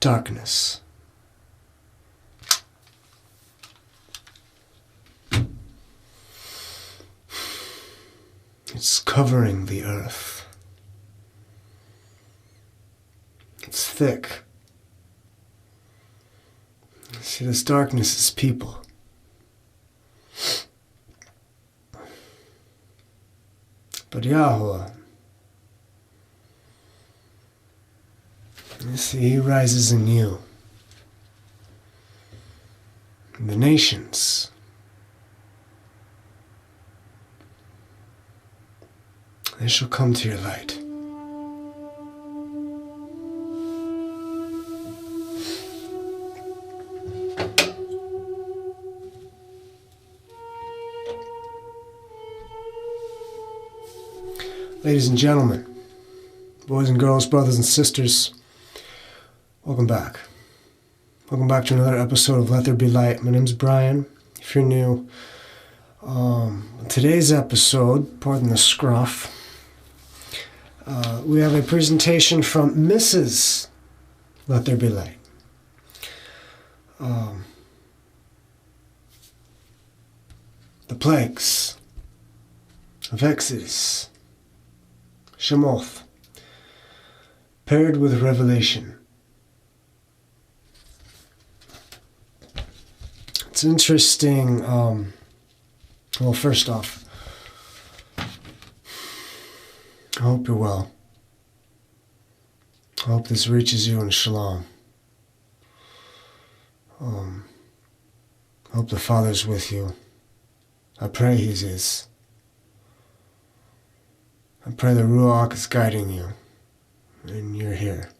darkness. It's covering the earth. It's thick. See, this darkness is people. But Yahawah, you see, He rises in you. And the nations, they shall come to your light. Ladies and gentlemen, boys and girls, brothers and sisters, welcome back. Welcome back to another episode of Let There Be Light. My name's Brian, if you're new. Today's episode, pardon the scruff, we have a presentation from Mrs. Let There Be Light. The plagues of Exodus, Shemoth, paired with Revelation. It's interesting. Well, first off, I hope you're well. I hope this reaches you in shalom. I hope the Father's with you. I pray He is. I pray the Ruach is guiding you, and you're here.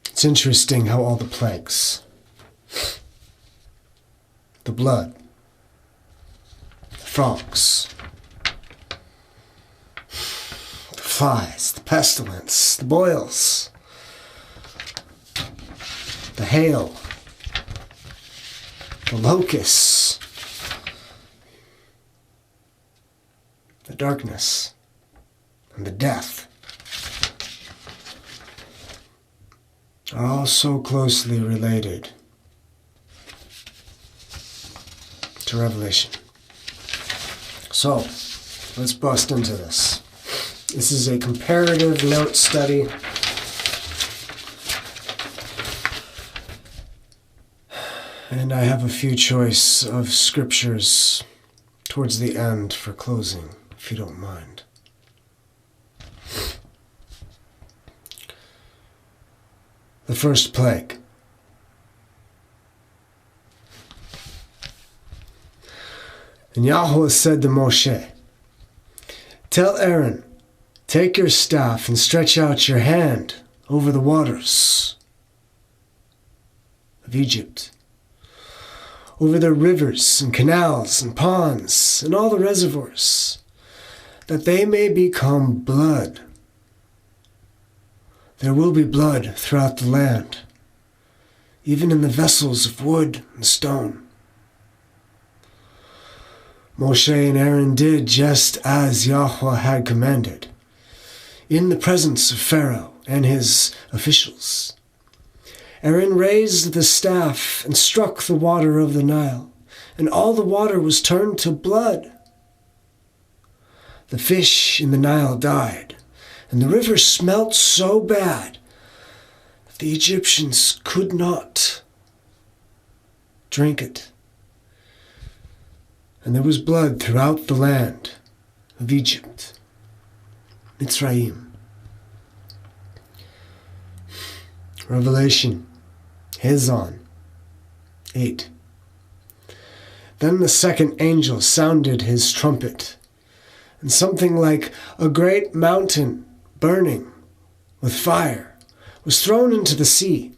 It's interesting how all the plagues, the blood, the frogs, the flies, the pestilence, the boils, the hail, the locusts, the darkness, and the death are all so closely related to Revelation. So, let's bust into this. This is a comparative note study. And I have a few choice of scriptures towards the end for closing, if you don't mind. The first plague. And Yahweh said to Moshe, "Tell Aaron, take your staff and stretch out your hand over the waters of Egypt, over the rivers and canals and ponds and all the reservoirs, that they may become blood. There will be blood throughout the land, even in the vessels of wood and stone." Moshe and Aaron did just as Yahweh had commanded, in the presence of Pharaoh and his officials. Aaron raised the staff and struck the water of the Nile, and all the water was turned to blood. The fish in the Nile died, and the river smelt so bad that the Egyptians could not drink it. And there was blood throughout the land of Egypt, Mitzrayim. Revelation, Hazon 8. Then the second angel sounded his trumpet, and something like a great mountain burning with fire was thrown into the sea.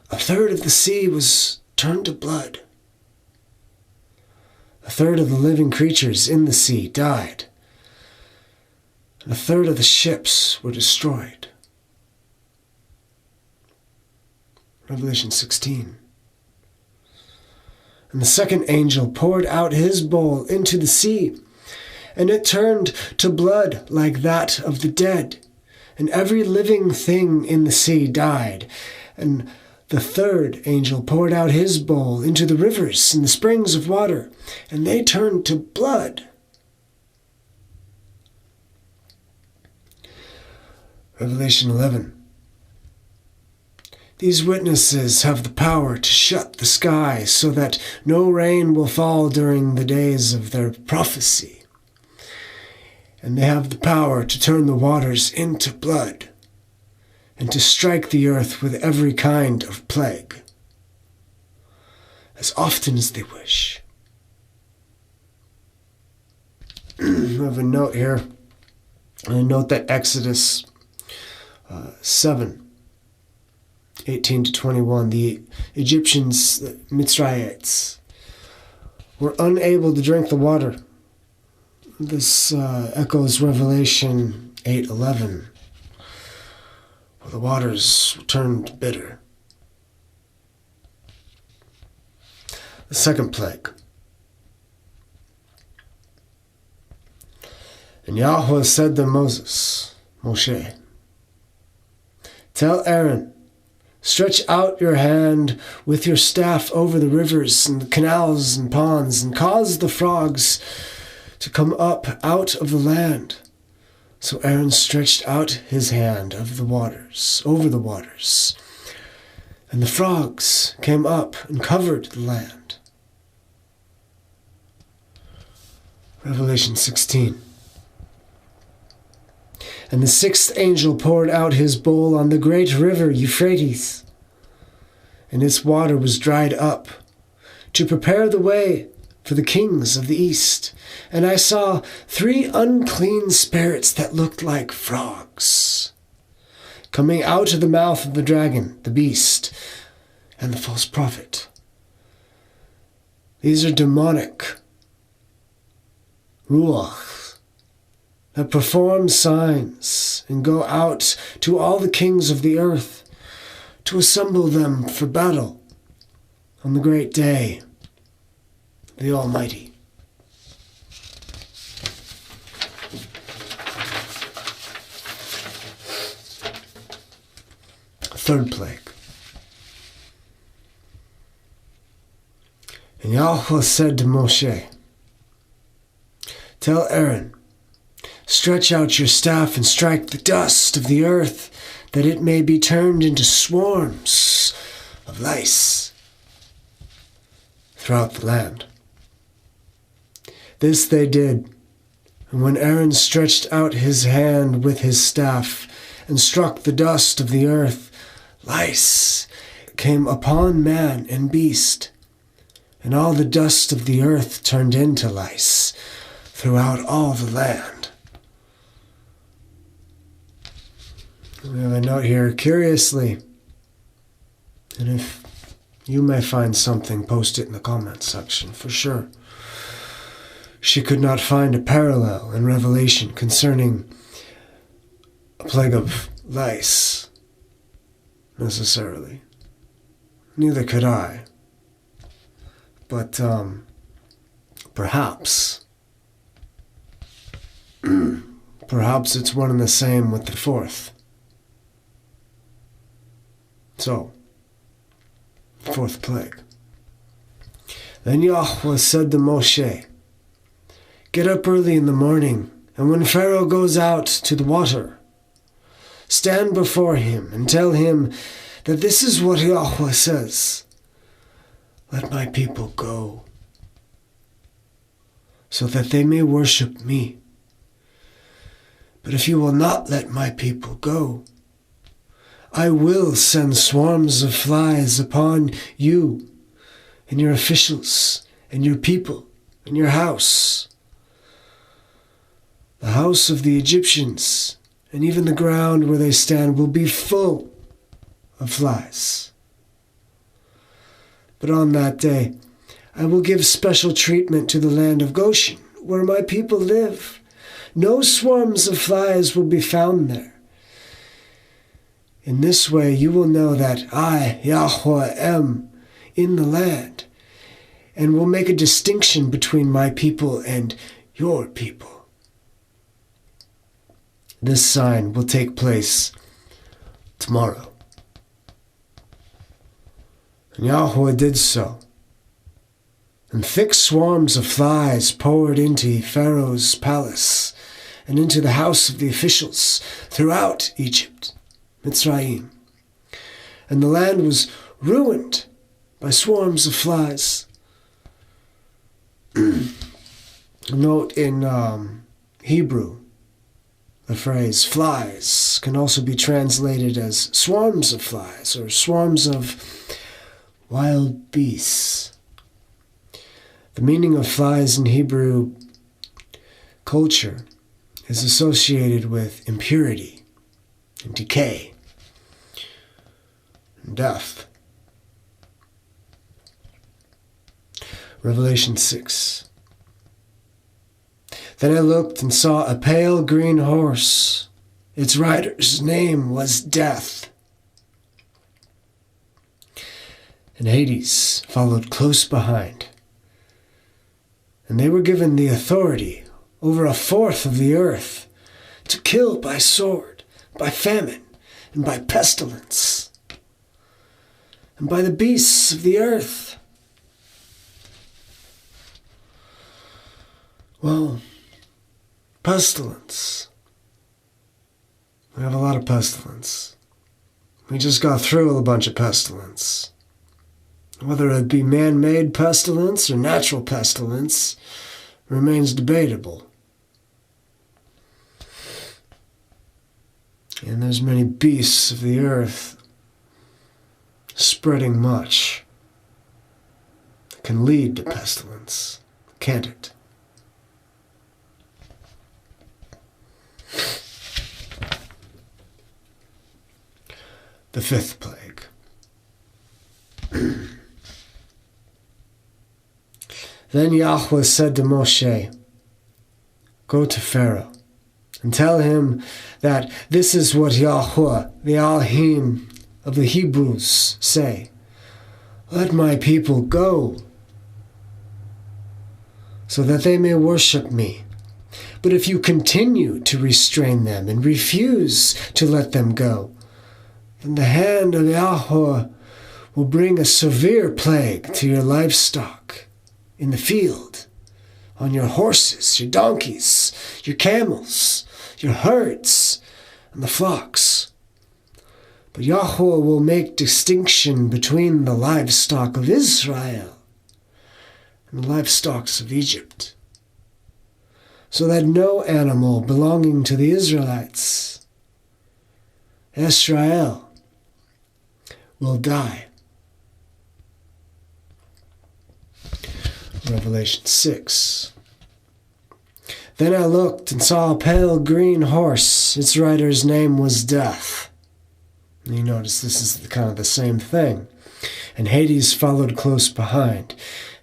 A third of the sea was turned to blood. A third of the living creatures in the sea died, and a third of the ships were destroyed. Revelation 16. And the second angel poured out his bowl into the sea, and it turned to blood like that of the dead, and every living thing in the sea died. And the third angel poured out his bowl into the rivers and the springs of water, and they turned to blood. Revelation 11. These witnesses have the power to shut the sky so that no rain will fall during the days of their prophecy. And they have the power to turn the waters into blood and to strike the earth with every kind of plague, as often as they wish. I have a note here. I note that Exodus 7:18-21, the Egyptians, the Mitzrayites, were unable to drink the water. This echoes Revelation 8:11, where the waters turned bitter. The second plague. And Yahweh said to Moshe, tell Aaron, stretch out your hand with your staff over the rivers and the canals and ponds, and cause the frogs to come up out of the land. So Aaron stretched out his hand over the waters, and the frogs came up and covered the land. Revelation 16. And the sixth angel poured out his bowl on the great river Euphrates, and its water was dried up, to prepare the way for the kings of the east. And I saw 3 unclean spirits that looked like frogs, coming out of the mouth of the dragon, the beast, and the false prophet. These are demonic ruach that perform signs and go out to all the kings of the earth to assemble them for battle on the great day of the Almighty. Third plague. And Yahweh said to Moshe, tell Aaron, stretch out your staff and strike the dust of the earth, that it may be turned into swarms of lice throughout the land. This they did, and when Aaron stretched out his hand with his staff and struck the dust of the earth, lice came upon man and beast, and all the dust of the earth turned into lice throughout all the land. We have a note here, curiously, and if you may find something, post it in the comments section for sure. She could not find a parallel in Revelation concerning a plague of lice, necessarily. Neither could I. But perhaps it's one and the same with the fourth. So, fourth plague. Then Yahweh said to Moshe, get up early in the morning, and when Pharaoh goes out to the water, stand before him and tell him that this is what Yahweh says. Let my people go, so that they may worship me. But if you will not let my people go, I will send swarms of flies upon you and your officials and your people and your house, the house of the Egyptians, and even the ground where they stand will be full of flies. But on that day, I will give special treatment to the land of Goshen, where my people live. No swarms of flies will be found there. In this way you will know that I, Yahweh, am in the land, and will make a distinction between my people and your people. This sign will take place tomorrow." And Yahawah did so. And thick swarms of flies poured into Pharaoh's palace and into the house of the officials throughout Egypt, Mitzrayim. And the land was ruined by swarms of flies. Note in Hebrew, the phrase flies can also be translated as swarms of flies or swarms of wild beasts. The meaning of flies in Hebrew culture is associated with impurity and decay and death. Revelation 6. Then I looked and saw a pale green horse. Its rider's name was Death. And Hades followed close behind. And they were given the authority over 1/4 of the earth to kill by sword, by famine, and by pestilence, and by the beasts of the earth. Well, pestilence. We have a lot of pestilence. We just got through a bunch of pestilence. Whether it be man-made pestilence or natural pestilence remains debatable. And there's many beasts of the earth spreading much. It can lead to pestilence, can't it? The 5th plague. Then Yahweh said to Moshe, "Go to Pharaoh and tell him that this is what Yahweh, the Elohim of the Hebrews, say. Let my people go, so that they may worship me. But if you continue to restrain them and refuse to let them go, then the hand of Yahweh will bring a severe plague to your livestock in the field, on your horses, your donkeys, your camels, your herds, and the flocks. But Yahweh will make distinction between the livestock of Israel and the livestock of Egypt, so that no animal belonging to the Israelites, Israel, will die." Revelation 6. Then I looked and saw a pale green horse. Its rider's name was Death. And you notice this is kind of the same thing. And Hades followed close behind.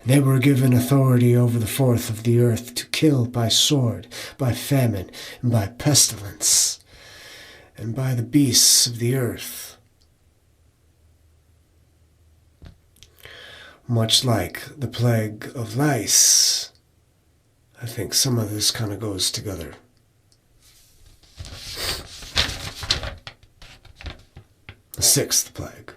And they were given authority over 1/4 of the earth to kill by sword, by famine, and by pestilence, and by the beasts of the earth. Much like the plague of lice, I think some of this kind of goes together. The 6th plague.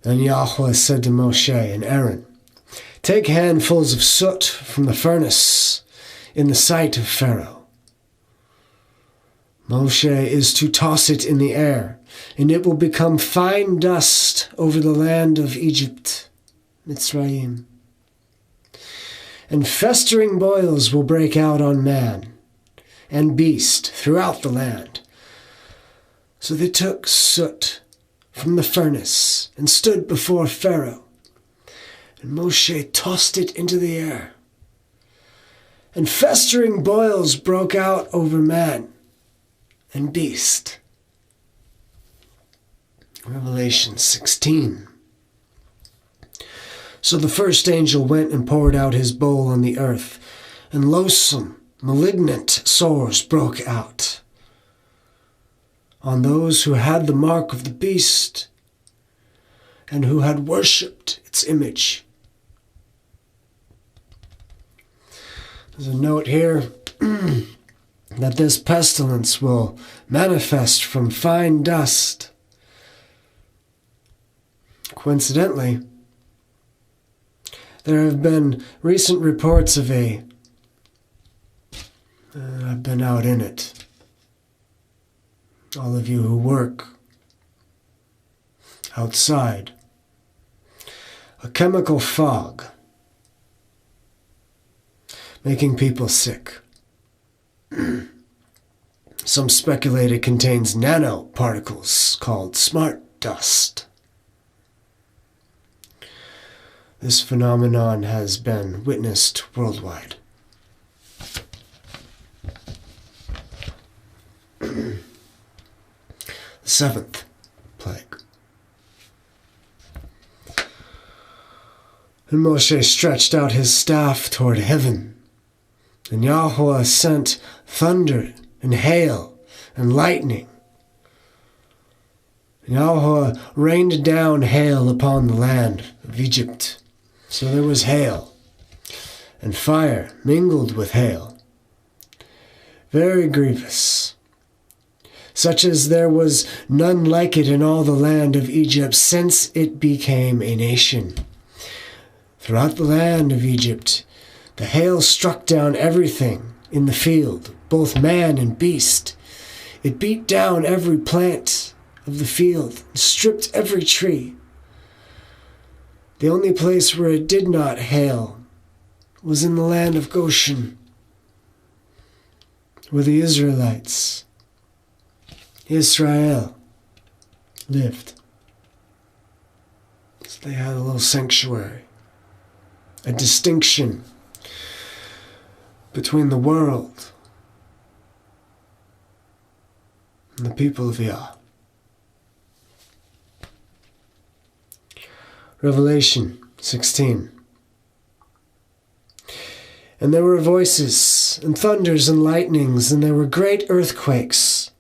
Then Yahweh said to Moshe and Aaron, "Take handfuls of soot from the furnace in the sight of Pharaoh. Moshe is to toss it in the air, and it will become fine dust over the land of Egypt, Mitzrayim. And festering boils will break out on man and beast throughout the land." So they took soot from the furnace and stood before Pharaoh. And Moshe tossed it into the air. And festering boils broke out over man and beast. Revelation 16. So the first angel went and poured out his bowl on the earth, and loathsome, malignant sores broke out on those who had the mark of the beast and who had worshipped its image. There's a note here that this pestilence will manifest from fine dust. Coincidentally, there have been recent reports of I've been out in it. All of you who work outside. A chemical fog, making people sick. Some speculate it contains nanoparticles called smart dust. This phenomenon has been witnessed worldwide. The seventh plague. And Moshe stretched out his staff toward heaven, and Yahawah sent thunder and hail and lightning. And Yahawah rained down hail upon the land of Egypt. So there was hail, and fire mingled with hail, very grievous, such as there was none like it in all the land of Egypt since it became a nation. Throughout the land of Egypt, the hail struck down everything in the field, both man and beast. It beat down every plant of the field, and stripped every tree. The only place where it did not hail was in the land of Goshen, where the Israelites, Israel, lived. So they had a little sanctuary, a distinction between the world and the people of Yah. Revelation 16. And there were voices, and thunders, and lightnings, and there were great earthquakes.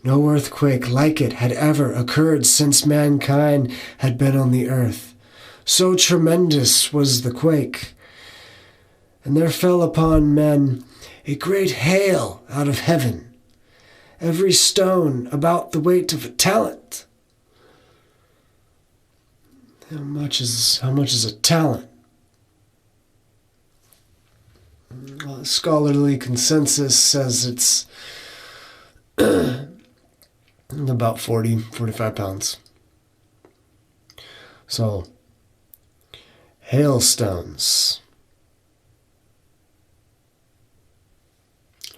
No earthquake like it had ever occurred since mankind had been on the earth. So tremendous was the quake. And there fell upon men a great hail out of heaven, every stone about the weight of a talent. How much is a talent? Scholarly consensus says it's about 45 pounds. So, hailstones,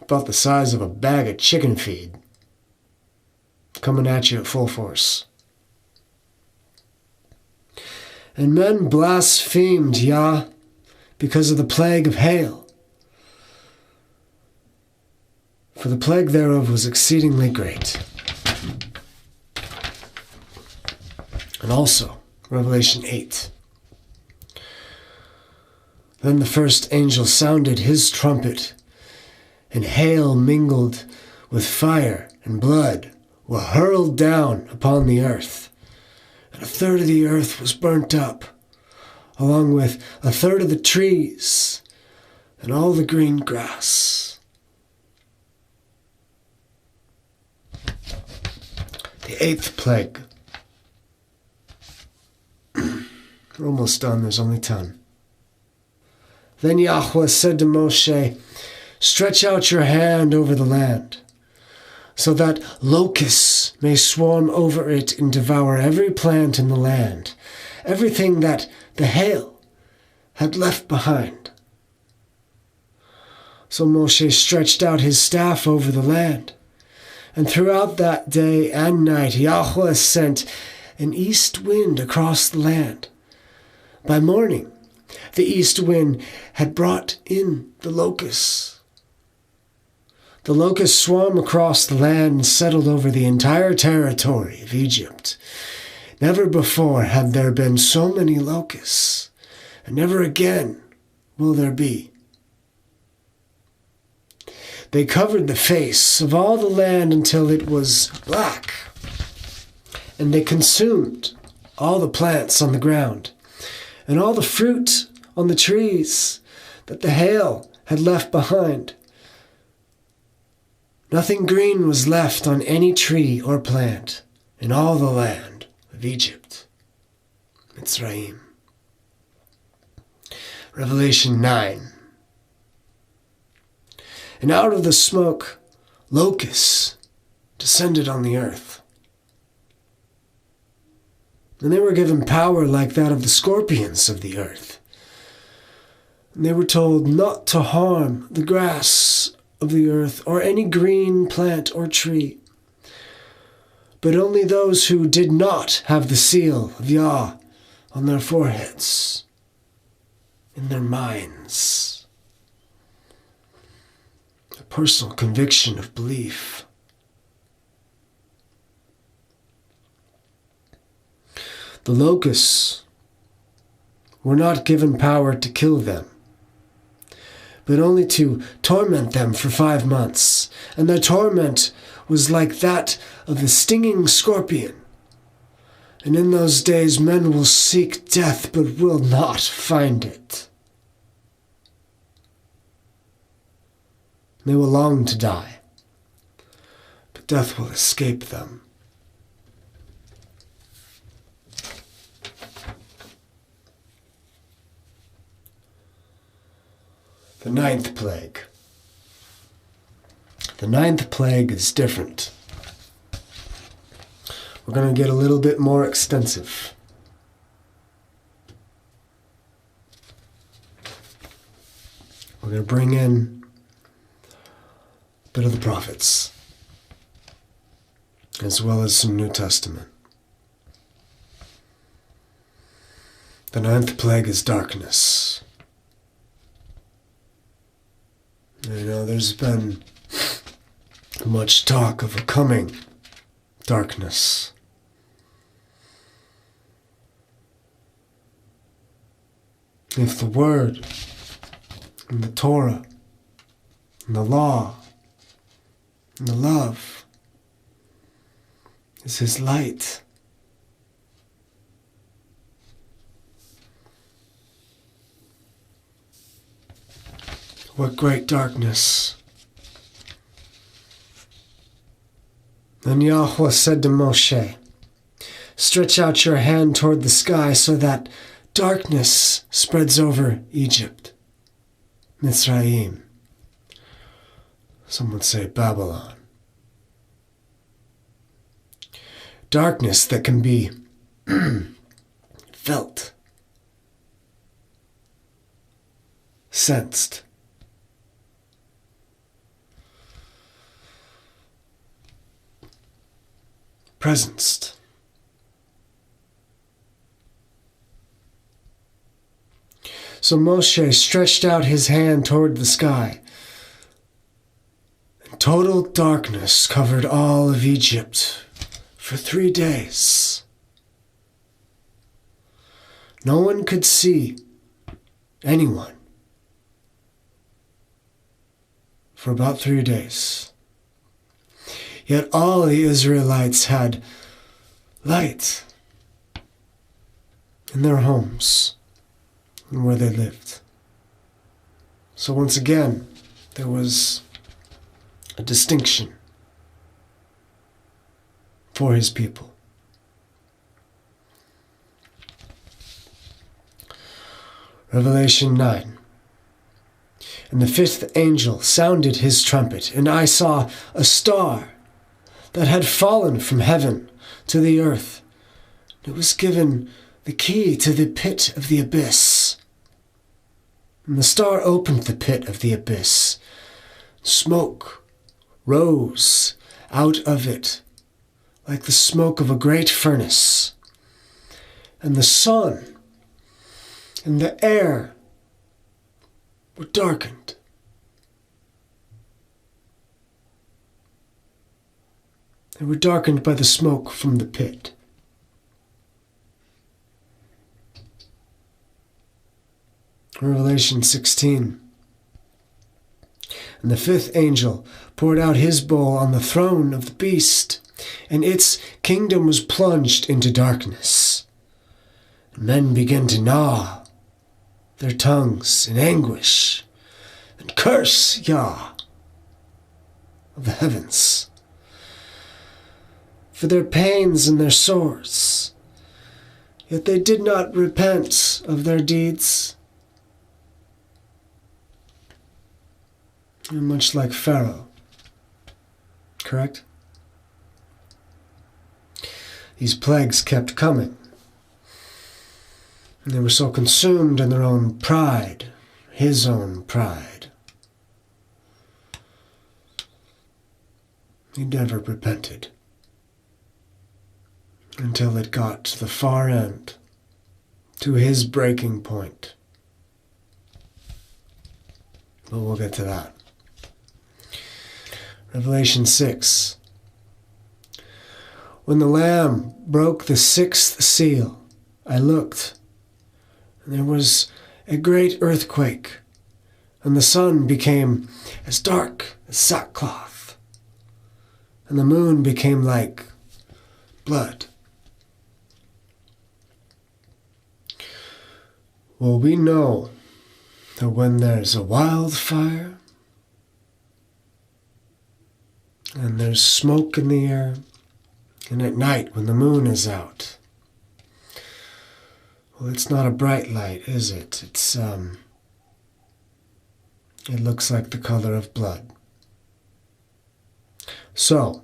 about the size of a bag of chicken feed, coming at you at full force. And men blasphemed Yah because of the plague of hail. For the plague thereof was exceedingly great. And also, Revelation 8. Then the first angel sounded his trumpet, and hail mingled with fire and blood were hurled down upon the earth. And a third of the earth was burnt up, along with a third of the trees and all the green grass. The eighth plague. We're almost done, there's only 10. Then Yahweh said to Moshe, "Stretch out your hand over the land, so that locusts may swarm over it and devour every plant in the land, everything that the hail had left behind." So Moshe stretched out his staff over the land, and throughout that day and night Yahweh sent an east wind across the land. By morning, the east wind had brought in the locusts. The locusts swam across the land and settled over the entire territory of Egypt. Never before had there been so many locusts, and never again will there be. They covered the face of all the land until it was black, and they consumed all the plants on the ground, and all the fruit on the trees that the hail had left behind, Nothing green was left on any tree or plant in all the land of Egypt. Mitzrayim. Revelation 9. And out of the smoke, locusts descended on the earth. And they were given power like that of the scorpions of the earth. And they were told not to harm the grass of the earth or any green plant or tree, but only those who did not have the seal of Yah on their foreheads, in their minds. A personal conviction of belief. The locusts were not given power to kill them, but only to torment them for 5 months. And their torment was like that of the stinging scorpion. And in those days men will seek death, but will not find it. They will long to die, but death will escape them. The 9th plague. The 9th plague is different. We're going to get a little bit more extensive. We're going to bring in a bit of the prophets, as well as some New Testament. The 9th plague is darkness. There's been much talk of a coming darkness. If the Word and the Torah and the law and the love is His light, what great darkness. Then Yahawah said to Moshe, "Stretch out your hand toward the sky so that darkness spreads over Egypt." Mitzrayim. Some would say Babylon. Darkness that can be felt, sensed. Presenced. So Moshe stretched out his hand toward the sky, and total darkness covered all of Egypt for 3 days. No one could see anyone for about 3 days. Yet all the Israelites had light in their homes and where they lived. So once again, there was a distinction for His people. Revelation 9. And the 5th angel sounded his trumpet, and I saw a star that had fallen from heaven to the earth. It was given the key to the pit of the abyss. And the star opened the pit of the abyss. Smoke rose out of it like the smoke of a great furnace. And the sun and the air were darkened. They were darkened by the smoke from the pit. Revelation 16. And the 5th angel poured out his bowl on the throne of the beast, and its kingdom was plunged into darkness. And men began to gnaw their tongues in anguish and curse Yah, of the heavens. For their pains and their sores, yet they did not repent of their deeds. And much like Pharaoh, correct? These plagues kept coming. And they were so consumed in their own pride, his own pride. He never repented until it got to the far end, to his breaking point. But we'll get to that. Revelation 6. When the Lamb broke the sixth seal, I looked, and there was a great earthquake, and the sun became as dark as sackcloth, and the moon became like blood. Well, we know that when there's a wildfire, and there's smoke in the air, and at night when the moon is out, well, it's not a bright light, is it? It looks like the color of blood. So,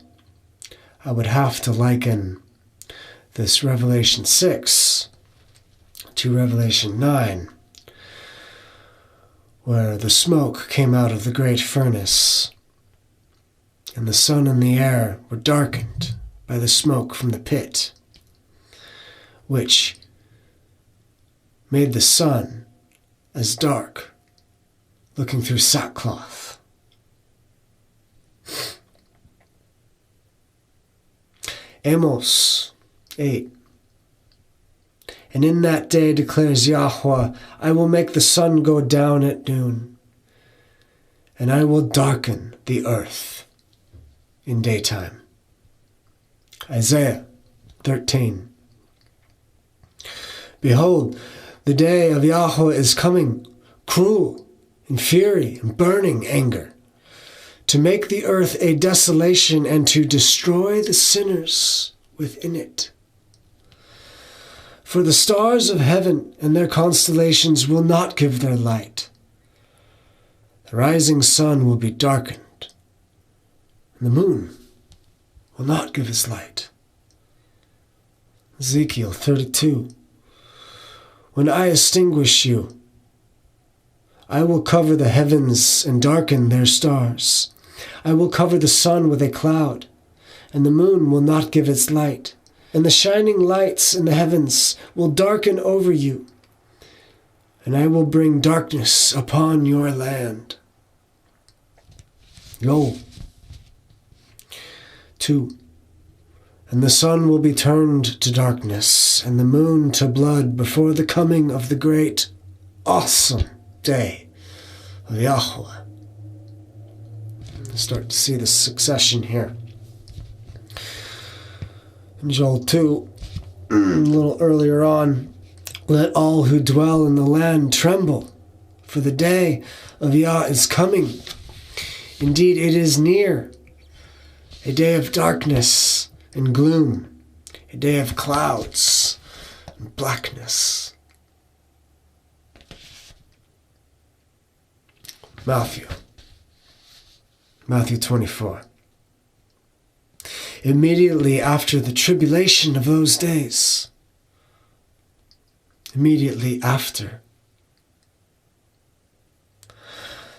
I would have to liken this Revelation 6 to Revelation 9, where the smoke came out of the great furnace, and the sun and the air were darkened by the smoke from the pit, which made the sun as dark, looking through sackcloth. Amos 8. And in that day, declares Yahawah, I will make the sun go down at noon, and I will darken the earth in daytime. Isaiah 13. Behold, the day of Yahweh is coming, cruel, in fury, and burning anger, to make the earth a desolation and to destroy the sinners within it. For the stars of heaven and their constellations will not give their light. The rising sun will be darkened, and the moon will not give its light. Ezekiel 32. When I extinguish you, I will cover the heavens and darken their stars. I will cover the sun with a cloud, and the moon will not give its light. And the shining lights in the heavens will darken over you, and I will bring darkness upon your land. Joel 2. And the sun will be turned to darkness, and the moon to blood before the coming of the great, awesome day of Yahawah. Start to see the succession here. In Joel 2, a little earlier on, let all who dwell in the land tremble, for the day of Yah is coming. Indeed, it is near, a day of darkness and gloom, a day of clouds and blackness. Matthew 24. Immediately after the tribulation of those days, immediately after,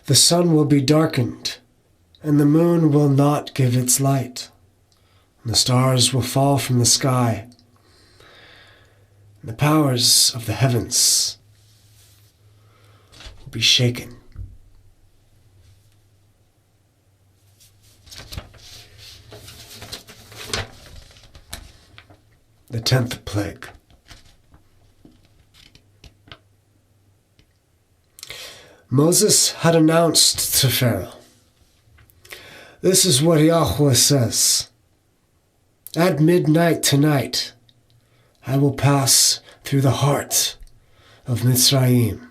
the sun will be darkened, and the moon will not give its light, and the stars will fall from the sky, and the powers of the heavens will be shaken. The 10th plague. Moses had announced to Pharaoh, this is what Yahweh says. At midnight tonight, I will pass through the heart of Mitzrayim.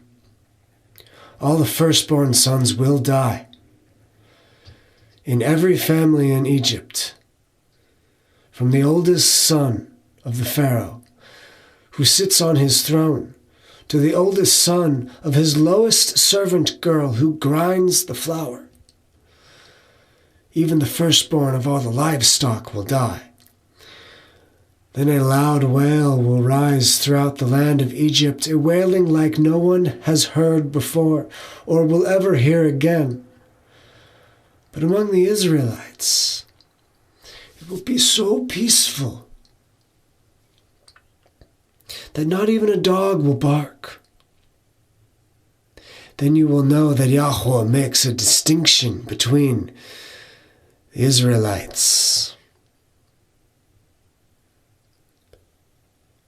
All the firstborn sons will die. in every family in Egypt, from the oldest son of the Pharaoh, who sits on his throne, to the oldest son of his lowest servant girl who grinds the flour. Even the firstborn of all the livestock will die. Then a loud wail will rise throughout the land of Egypt, a wailing like no one has heard before or will ever hear again. But among the Israelites, it will be so peaceful that not even a dog will bark. Then you will know that Yahawah makes a distinction between the Israelites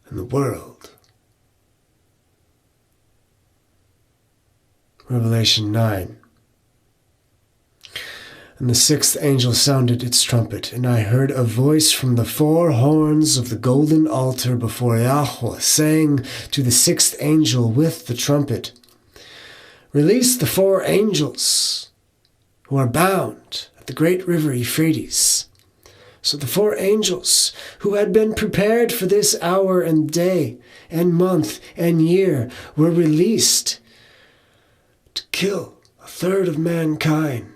and the world. Revelation 9. And the sixth angel sounded its trumpet, and I heard a voice from the four horns of the golden altar before Yahawah, saying to the sixth angel with the trumpet, "Release the four angels who are bound at the great river Euphrates." So the four angels who had been prepared for this hour and day and month and year were released to kill a third of mankind.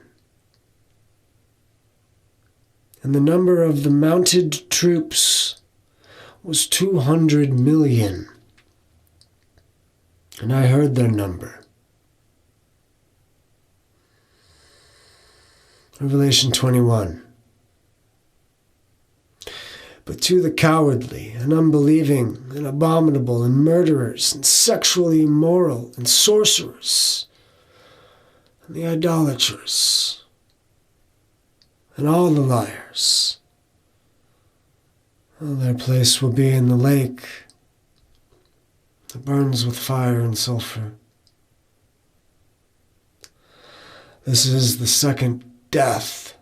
And the number of the mounted troops was 200 million. And I heard their number. Revelation 21. But to the cowardly and unbelieving and abominable and murderers and sexually immoral and sorcerers and the idolaters and all the liars, well, their place will be in the lake that burns with fire and sulfur. This is the second death.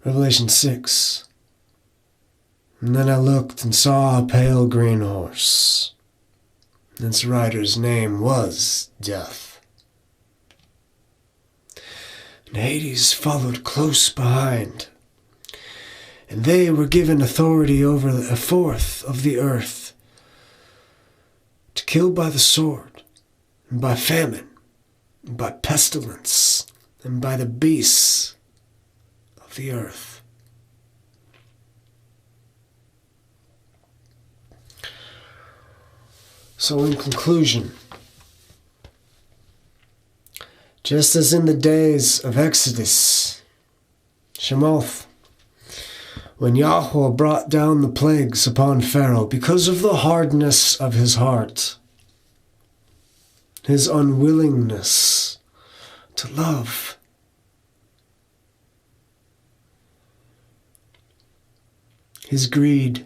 Revelation 6. And then I looked and saw a pale green horse. Its rider's name was Death. And Hades followed close behind. And they were given authority over a fourth of the earth, to kill by the sword, and by famine, and by pestilence, and by the beasts of the earth. So in conclusion, just as in the days of Exodus, Shemoth, when Yahawah brought down the plagues upon Pharaoh because of the hardness of his heart, his unwillingness to love, his greed,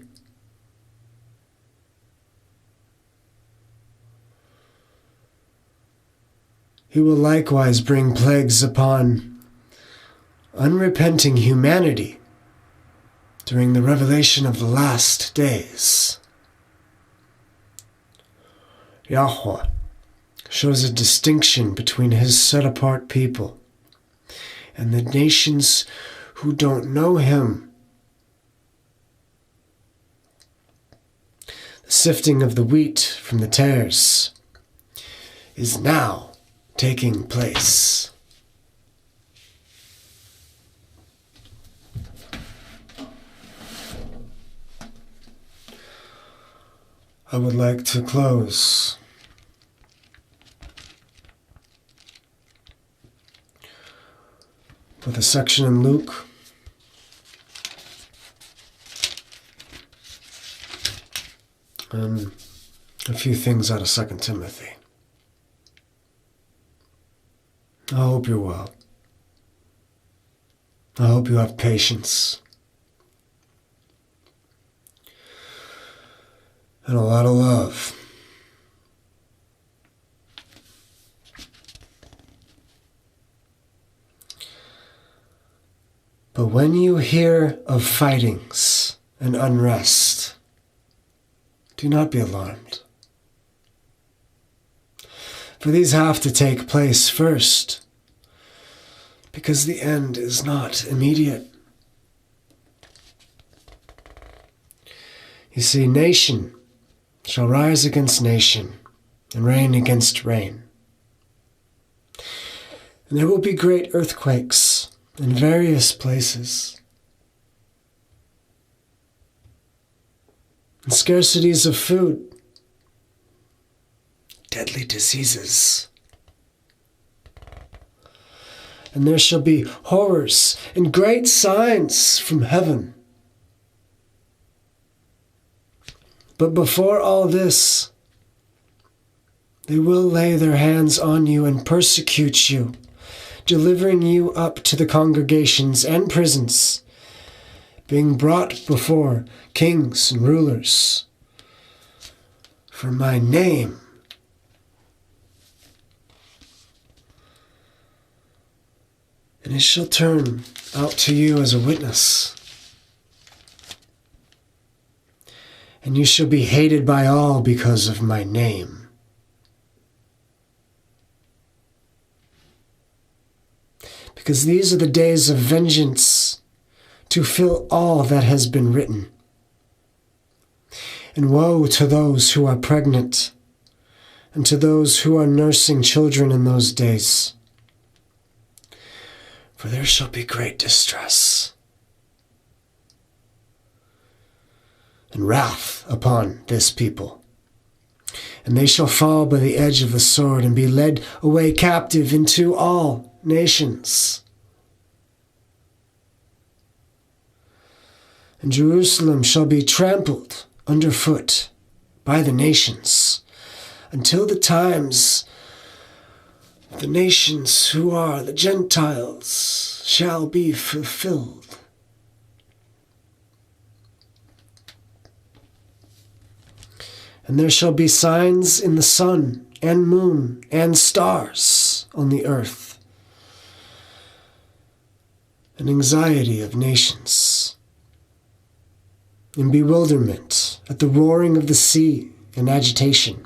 he will likewise bring plagues upon unrepenting humanity during the revelation of the last days. Yahawah shows a distinction between his set-apart people and the nations who don't know him. The sifting of the wheat from the tares is now taking place. I would like to close with a section in Luke and a few things out of 2 Timothy. I hope you're well. I hope you have patience and a lot of love. But when you hear of fightings and unrest, do not be alarmed. For these have to take place first, because the end is not immediate. You see, nation shall rise against nation, and reign against reign. And there will be great earthquakes in various places, and scarcities of food, deadly diseases. And there shall be horrors and great signs from heaven. But before all this, they will lay their hands on you and persecute you, delivering you up to the congregations and prisons, being brought before kings and rulers for my name. And it shall turn out to you as a witness. And you shall be hated by all because of my name. Because these are the days of vengeance, to fill all that has been written. And woe to those who are pregnant, and to those who are nursing children in those days. For there shall be great distress and wrath upon this people. And they shall fall by the edge of the sword, and be led away captive into all nations. And Jerusalem shall be trampled underfoot by the nations, until the times of the nations who are the Gentiles shall be fulfilled. And there shall be signs in the sun and moon and stars on the earth, and anxiety of nations, in bewilderment at the roaring of the sea and agitation.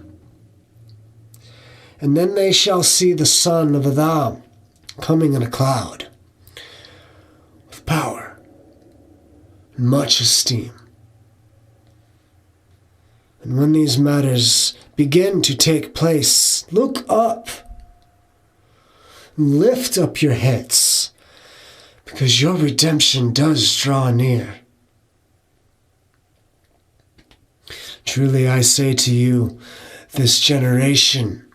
And then they shall see the son of Adam coming in a cloud, with power and much esteem. And when these matters begin to take place, look up, and lift up your heads, because your redemption does draw near. Truly I say to you, this generation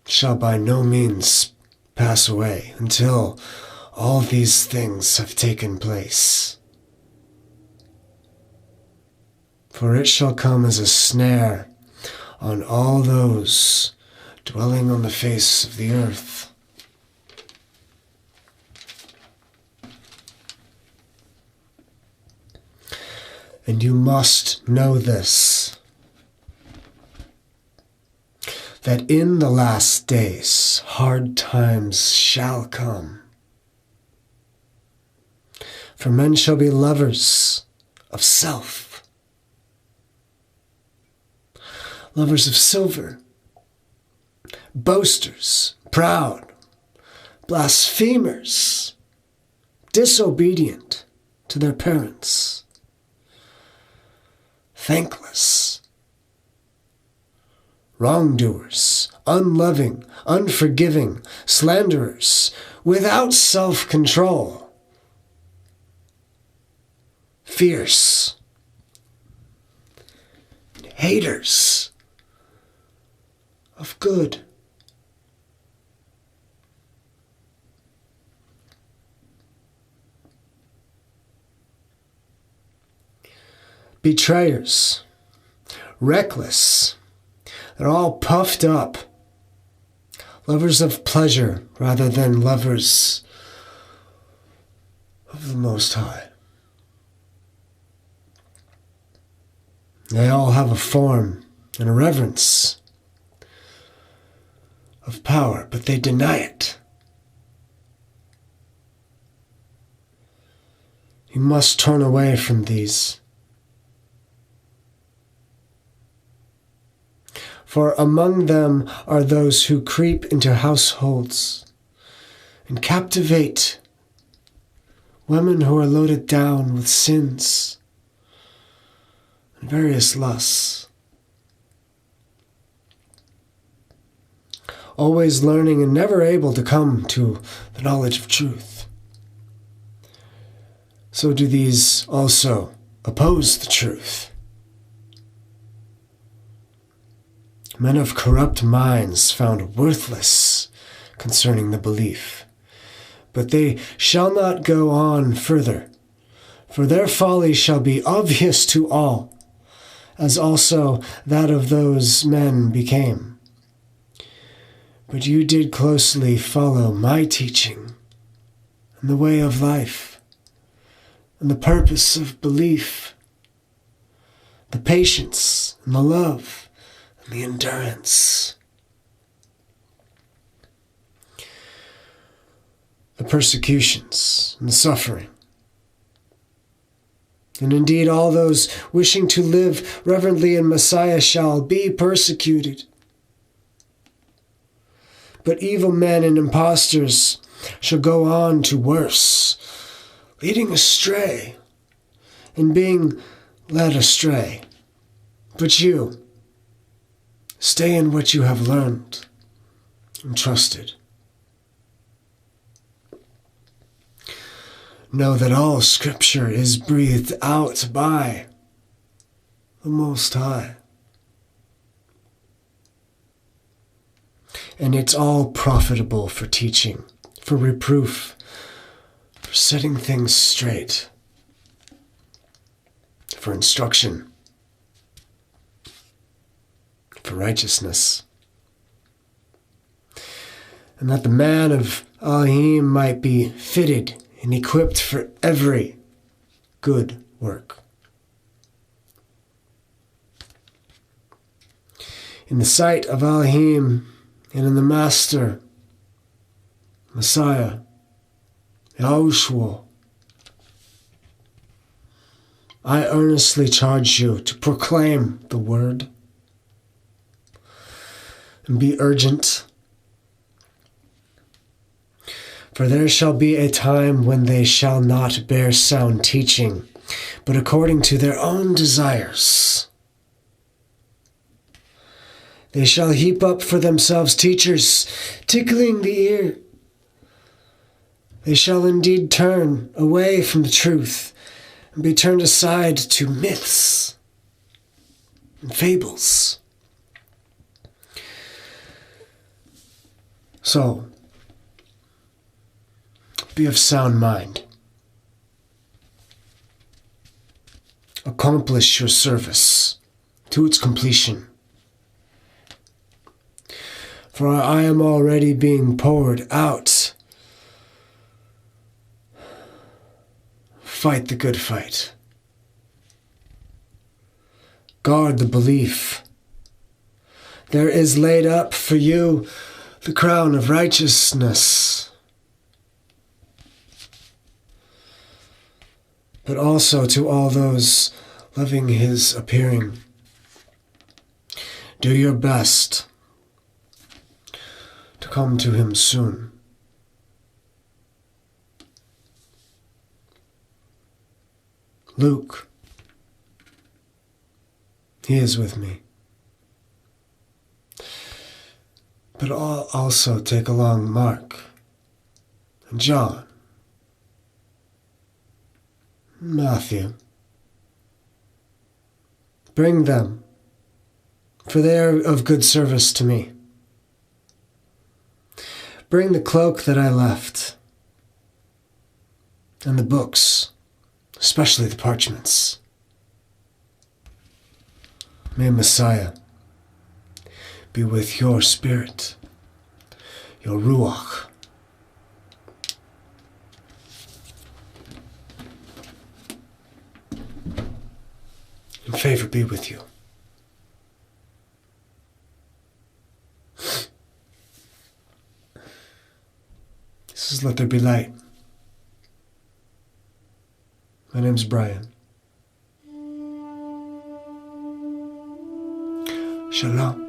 shall by no means pass away until all these things have taken place. For it shall come as a snare on all those dwelling on the face of the earth. And you must know this, that in the last days hard times shall come. For men shall be lovers of self, lovers of silver, boasters, proud, blasphemers, disobedient to their parents, thankless, wrongdoers, unloving, unforgiving, slanderers, without self-control, fierce, haters of good, betrayers, reckless. They're all puffed up, lovers of pleasure rather than lovers of the Most High. They all have a form and a reverence of power, but they deny it. You must turn away from these. For among them are those who creep into households and captivate women who are loaded down with sins and various lusts, always learning and never able to come to the knowledge of truth. So do these also oppose the truth. Men of corrupt minds found worthless concerning the belief. But they shall not go on further, for their folly shall be obvious to all, as also that of those men became. But you did closely follow my teaching, and the way of life, and the purpose of belief, the patience, and the love, and the endurance, the persecutions and the suffering. And indeed all those wishing to live reverently in Messiah shall be persecuted. But evil men and impostors shall go on to worse, leading astray and being led astray. But you, stay in what you have learned and trusted. Know that all Scripture is breathed out by the Most High. And it's all profitable for teaching, for reproof, for setting things straight, for instruction, for righteousness, and that the man of Elohim might be fitted and equipped for every good work. In the sight of Elohim and in the Master, Messiah, Yahushuo, I earnestly charge you to proclaim the word and be urgent. For there shall be a time when they shall not bear sound teaching, but according to their own desires. They shall heap up for themselves teachers, tickling the ear. They shall indeed turn away from the truth and be turned aside to myths and fables. So, be of sound mind. Accomplish your service to its completion. For I am already being poured out. Fight the good fight. Guard the belief. There is laid up for you the crown of righteousness, but also to all those loving his appearing. Do your best to come to him soon. Luke, he is with me. But I'll also take along Mark and John, Matthew. Bring them, for they are of good service to me. Bring the cloak that I left, and the books, especially the parchments. May Messiah be with your spirit, your ruach. And favor be with you. This is Let There Be Light. My name's Brian. Shalom.